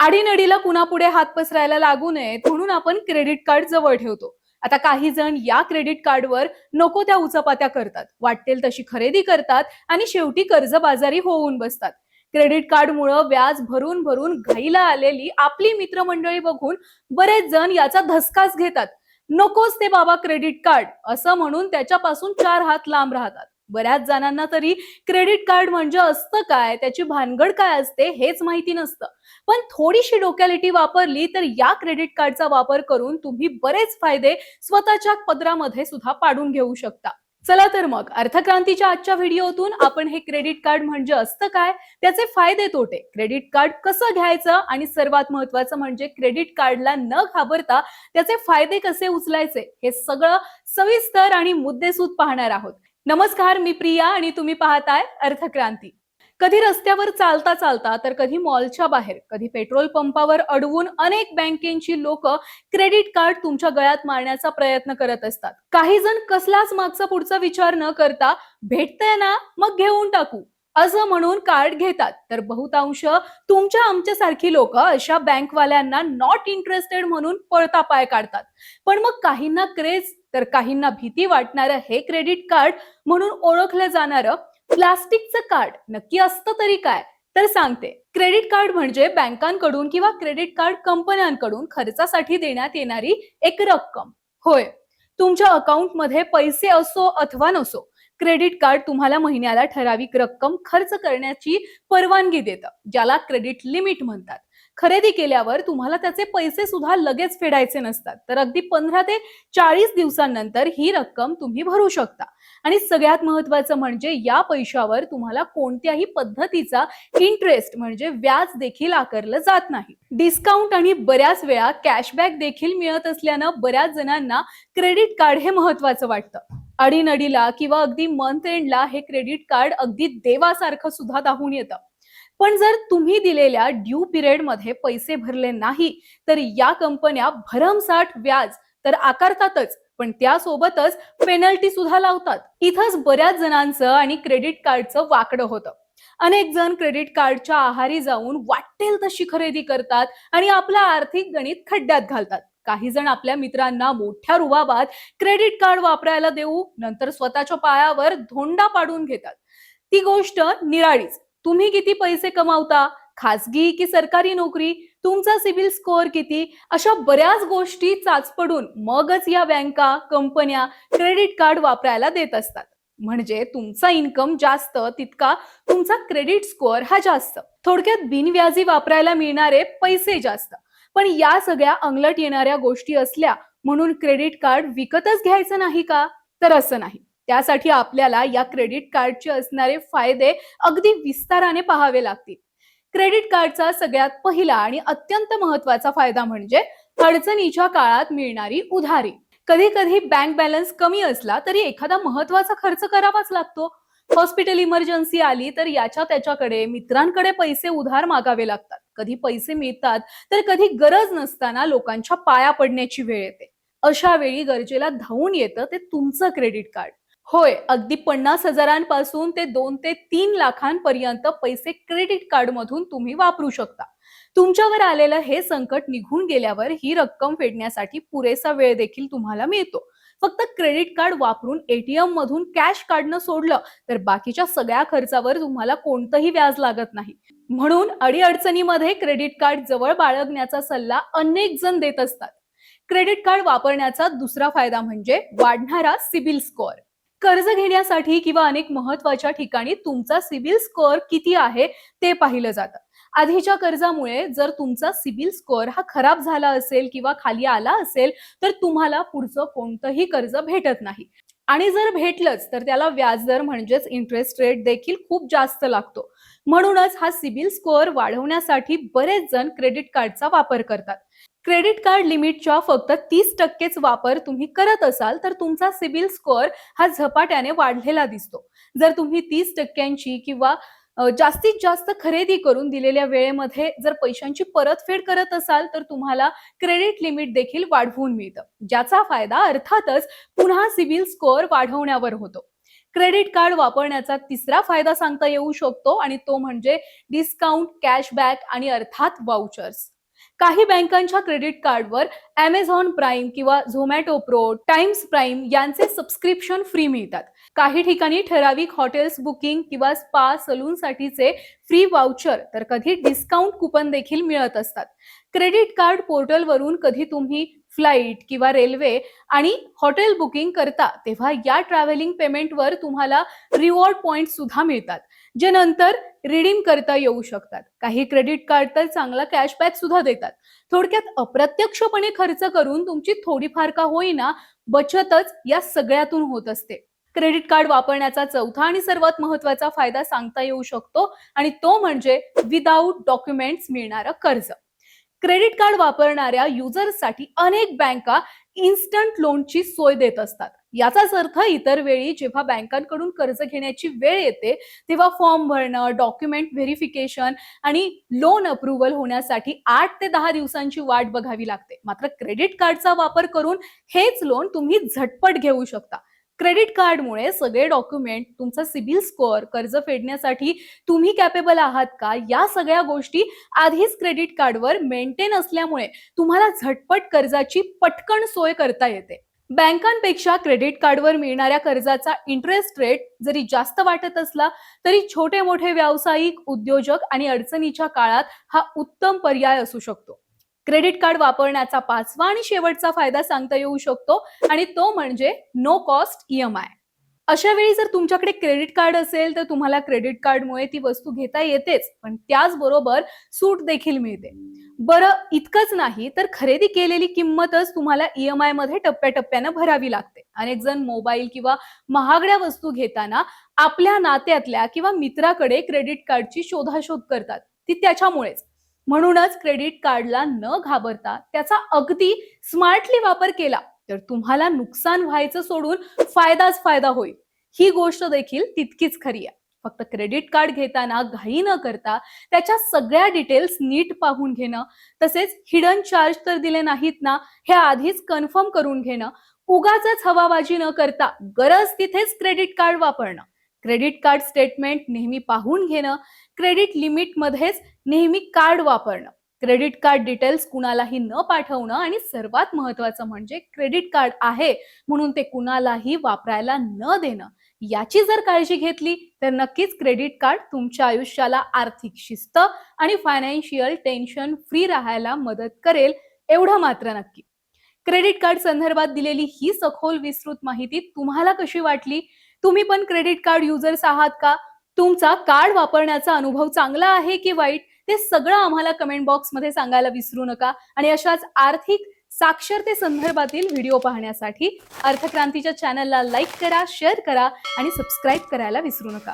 आडीनडीला कुणापुढे हात पसरायला लागू नयेत म्हणून आपण क्रेडिट कार्ड जवळ ठेवतो. आता काही जण या क्रेडिट कार्डवर नको त्या उचापात्या करतात, वाटेल तशी खरेदी करतात आणि शेवटी कर्जबाजारी होऊन बसतात. क्रेडिट कार्डमुळे व्याज भरून भरून घाईला आलेली आपली मित्रमंडळी बघून बरेच जण याचा धसकाच घेतात. नकोच ते बाबा क्रेडिट कार्ड असं म्हणून त्याच्यापासून 4 हात लांब राहतात. बऱ्याच जणांना तरी क्रेडिट कार्ड म्हणजे असतं काय, त्याची भानगड काय असते हेच माहिती नसतं. पण थोडीशी डोक्यालिटी वापरली तर या क्रेडिट कार्डचा वापर करून तुम्ही बरेच फायदे स्वतःच्या पदरामध्ये सुद्धा पाडून घेऊ शकता. चला तर मग अर्थक्रांतीच्या आजच्या व्हिडिओतून आपण हे क्रेडिट कार्ड म्हणजे असतं काय, त्याचे फायदे तोटे, क्रेडिट कार्ड कसं घ्यायचं आणि सर्वात महत्वाचं म्हणजे क्रेडिट कार्डला न घाबरता त्याचे फायदे कसे उचलायचे हे सगळं सविस्तर आणि मुद्देसूद पाहणार आहोत. नमस्कार, मी प्रिया आणि तुम्ही पाहताय अर्थक्रांती. कधी रस्त्यावर चालता चालता तर कधी मॉलच्या बाहेर, कधी पेट्रोल पंपावर अडवून अनेक बँकेची लोक क्रेडिट कार्ड तुमच्या गळ्यात मारण्याचा प्रयत्न करत असतात. काही जण कसलाच मागचा पुढचा विचार न करता भेटतंय ना मग घेऊन टाकू असं म्हणून कार्ड घेतात, तर बहुतांश तुमच्या आमच्यासारखी लोक अशा बँकवाल्यांना नॉट इंटरेस्टेड म्हणून पळता पाय काढतात. पण मग काहींना क्रेज तर काहींना भीती वाटणारं हे क्रेडिट कार्ड म्हणून ओळखलं जाणारं प्लास्टिकचं कार्ड नक्की असतं तरी काय, तर सांगते. क्रेडिट कार्ड म्हणजे बँकांकडून किंवा क्रेडिट कार्ड कंपन्यांकडून खर्चासाठी देण्यात येणारी एक रक्कम. होय, तुमच्या अकाउंटमध्ये पैसे असो अथवा नसो, क्रेडिट कार्ड तुम्हाला महिन्याला ठराविक रक्कम खर्च करण्याची परवानगी देतं, ज्याला क्रेडिट लिमिट म्हणतात. खरेदी केल्यावर तुम्हाला त्याचे पैसे सुद्धा लगेच फेडायचे नसतात, तर अगदी 15 ते 40 दिवसांनंतर ही रक्कम तुम्ही भरू शकता. आणि सगळ्यात महत्वाचं म्हणजे या पैशावर तुम्हाला कोणत्याही पद्धतीचा इंटरेस्ट म्हणजे व्याज देखील आकारलं जात नाही. डिस्काउंट आणि बऱ्याच वेळा कॅशबॅक देखील मिळत असल्यानं बऱ्याच जणांना क्रेडिट कार्ड हे महत्वाचं वाटतं. अडीनडीला किंवा अगदी मंथ एंडला हे क्रेडिट कार्ड अगदी देवासारखं सुद्धा दाखवून येतं. पण जर तुम्ही दिलेल्या ड्यू पिरियड मध्ये पैसे भरले नाही तर या कंपन्या भरमसाठ व्याज तर आकारतातच, पण त्यासोबतच पेनल्टी सुद्धा लावतात. इथंच बऱ्याच जणांचं आणि क्रेडिट कार्डचं वाकडं होतं. अनेक जण क्रेडिट कार्डच्या आहारी जाऊन वाटेल तशी खरेदी करतात आणि आपला आर्थिक गणित खड्ड्यात घालतात. काही जण आपल्या मित्रांना मोठ्या रुबाबात क्रेडिट कार्ड वापरायला देऊ नंतर स्वतःच्या पायावर धोंडा पाडून घेतात. ती गोष्ट निराळीच. तुम्ही किती पैसे कमावता, खासगी की सरकारी नोकरी, तुमचा सिबिल स्कोअर किती, अशा बऱ्याच गोष्टी चाचपडून मगच या बँका कंपन्या क्रेडिट कार्ड वापरायला देत असतात. म्हणजे तुमचा इन्कम जास्त तितका तुमचा क्रेडिट स्कोअर हा जास्त. थोडक्यात बिनव्याजी वापरायला मिळणारे पैसे जास्त. पण या सगळ्या अंगलट येणाऱ्या गोष्टी असल्या म्हणून क्रेडिट कार्ड विकतच घ्यायचं नाही का, तर असं नाही. त्यासाठी आपल्याला या क्रेडिट कार्डचे असणारे फायदे अगदी विस्ताराने पाहावे लागतील. क्रेडिट कार्डचा सगळ्यात पहिला आणि अत्यंत महत्वाचा फायदा म्हणजे अडचणीच्या काळात मिळणारी उधारी. कधी कधी बँक बॅलन्स कमी असला तरी एखादा महत्वाचा खर्च करावाच लागतो. हॉस्पिटल इमर्जन्सी आली तर याच्या त्याच्याकडे मित्रांकडे पैसे उधार मागावे लागतात. कधी पैसे मिळतात तर कधी गरज नसताना लोकांच्या पाया पडण्याची वेळ येते. अशा वेळी गरजेला धावून येतं ते तुमचं क्रेडिट कार्ड. होय, अगदी 50,000पासून ते 2 ते 3 लाखांपर्यंत पैसे क्रेडिट कार्ड मधून तुम्ही वापरू शकता. तुमच्यावर आलेलं हे संकट निघून गेल्यावर ही रक्कम फेडण्यासाठी पुरेसा वेळ देखील तुम्हाला मिळतो. फक्त क्रेडिट कार्ड वापरून एटीएम मधून कॅश काढणं सोडलं तर बाकीच्या सगळ्या खर्चावर तुम्हाला कोणतंही व्याज लागत नाही. म्हणून अडीअडचणीमध्ये क्रेडिट कार्ड जवळ बाळगण्याचा सल्ला अनेक जण देत असतात. क्रेडिट कार्ड वापरण्याचा दुसरा फायदा म्हणजे वाढणारा सिबिल स्कोअर. कर्ज घेण्यासाठी किंवा अनेक महत्वाच्या ठिकाणी तुमचा सिबिल स्कोअर किती आहे ते पाहिलं जातं. आधीच्या कर्जामुळे जर तुमचा सिबिल स्कोअर हा खराब झाला असेल किंवा खाली आला असेल तर तुम्हाला पुढचं कोणतंही कर्ज भेटत नाही. आणि जर भेटलंच तर त्याला व्याजदर म्हणजेच इंटरेस्ट रेट देखील खूप जास्त लागतो. म्हणूनच हा सिबिल स्कोअर वाढवण्यासाठी बरेच जण क्रेडिट कार्डचा वापर करतात. क्रेडिट कार्ड लिमिटच्या फक्त 30%च वापर तुम्ही करत असाल तर तुमचा सिबिल स्कोअर हा झपाट्याने वाढलेला दिसतो. जर तुम्ही 30%ची किंवा जास्तीत जास्त खरेदी करून दिलेल्या वेळेमध्ये जर पैशांची परतफेड करत असाल तर तुम्हाला क्रेडिट लिमिट देखील वाढवून मिळतं, ज्याचा फायदा अर्थातच पुन्हा सिबिल स्कोअर वाढवण्यावर होतो. क्रेडिट कार्ड वापरण्याचा तिसरा फायदा सांगता येऊ शकतो आणि तो म्हणजे डिस्काउंट, कॅशबॅक आणि अर्थात वाउचर्स. काही बँकांच्या क्रेडिट कार्डवर Amazon प्राईम किंवा झोमॅटो प्रो, टाइम्स प्राईम यांचे सबस्क्रिप्शन फ्री मिळतात. काही ठिकाणी ठराविक हॉटेल्स बुकिंग किंवा स्पा सलून साठीचे फ्री वाउचर तर कधी डिस्काउंट कुपन देखील मिळत असतात. क्रेडिट कार्ड पोर्टलवरून कधी तुम्ही फ्लाईट किंवा रेल्वे आणि हॉटेल बुकिंग करता तेव्हा या ट्रॅव्हलिंग पेमेंटवर तुम्हाला रिवॉर्ड पॉइंट सुद्धा मिळतात, जे नंतर रिडीम करता येऊ शकतात. काही क्रेडिट कार्ड तर चांगला कॅशबॅक सुद्धा देतात. थोडक्यात अप्रत्यक्षपणे खर्च करून तुमची थोडीफार का होईना बचतच या सगळ्यातून होत असते. क्रेडिट कार्ड वापरण्याचा चौथा आणि सर्वात महत्त्वाचा फायदा सांगता येऊ शकतो आणि तो म्हणजे विदाऊट डॉक्युमेंट्स मिळणारं कर्ज. क्रेडिट कार्ड वापरणाऱ्या युजर्ससाठी अनेक बँका इन्स्टंट लोनची सोय देत असतात. याचाच अर्थ इतर वेळी जेव्हा बँकांकडून कर्ज घेण्याची वेळ येते तेव्हा फॉर्म भरणं, डॉक्युमेंट व्हेरिफिकेशन आणि लोन अप्रूव्हल होण्यासाठी 8 ते 10 दिवसांची वाट बघावी लागते. मात्र क्रेडिट कार्डचा वापर करून हेच लोन तुम्ही झटपट घेऊ शकता. क्रेडिट कार्डमुळे सगळे डॉक्युमेंट, तुमचा सिबिल स्कोअर, कर्ज फेडण्यासाठी तुम्ही कॅपेबल आहात का, या सगळ्या गोष्टी आधीच क्रेडिट कार्डवर मेंटेन असल्यामुळे तुम्हाला झटपट कर्जाची पटकन सोय करता येते. बँकांपेक्षा क्रेडिट कार्डवर मिळणाऱ्या कर्जाचा इंटरेस्ट रेट जरी जास्त वाटत असला तरी छोटे मोठे व्यावसायिक, उद्योजक आणि अडचणीच्या काळात हा उत्तम पर्याय असू शकतो. क्रेडिट कार्ड वापरण्याचा पाचवा आणि शेवटचा फायदा सांगता येऊ शकतो आणि तो म्हणजे नो कॉस्ट EMI. अशा वेळी जर तुमच्याकडे क्रेडिट कार्ड असेल तर तुम्हाला क्रेडिट कार्डमुळे ती वस्तू घेता येतेच, पण त्याचबरोबर सूट देखील मिळते. बरं, इतकंच नाही तर खरेदी केलेली किंमतच तुम्हाला EMI मध्ये टप्प्याटप्प्यानं भरावी लागते. अनेक जण मोबाईल किंवा महागड्या वस्तू घेताना आपल्या नात्यातल्या किंवा मित्राकडे क्रेडिट कार्डची शोधाशोध करतात. ती त्याच्यामुळेच. म्हणूनच क्रेडिट कार्डला न घाबरता त्याचा अगदी स्मार्टली वापर केला तर तुम्हाला नुकसान व्हायचं सोडून फायदाच फायदा होईल. ही गोष्ट देखील तितकीच खरी आहे. फक्त क्रेडिट कार्ड घेताना घाई न करता त्याच्या सगळ्या डिटेल्स नीट पाहून घेणं, तसेच हिडन चार्ज तर दिले नाहीत ना हे आधीच कन्फर्म करून घेणं, उगाचच हवाबाजी न करता गरज तिथेच क्रेडिट कार्ड वापरणं, क्रेडिट कार्ड स्टेटमेंट नेहमी पाहून घेणं, क्रेडिट लिमिट मध्येच नेहमी कार्ड वापरणं, क्रेडिट कार्ड डिटेल्स कुणालाही न पाठवणं आणि सर्वात महत्त्वाचं म्हणजे क्रेडिट कार्ड आहे म्हणून ते कुणालाही वापरायला न देणं, याची जर काळजी घेतली तर नक्कीच क्रेडिट कार्ड तुमच्या आयुष्याला आर्थिक शिस्त आणि फायनान्शियल टेन्शन फ्री राहायला मदत करेल, एवढं मात्र नक्की. क्रेडिट कार्ड संदर्भात दिलेली ही सखोल विस्तृत माहिती तुम्हाला कशी वाटली? तुम्ही पण क्रेडिट कार्ड युजर्स आहात का? तुमचा कार्ड वापरण्याचा अनुभव चांगला आहे की वाईट ते सगळं आम्हाला कमेंट बॉक्समध्ये सांगायला विसरू नका. आणि अशाच आर्थिक साक्षरते संदर्भातील व्हिडिओ पाहण्यासाठी अर्थक्रांतीच्या चॅनलला लाईक करा, शेअर करा आणि सबस्क्राईब करायला विसरू नका.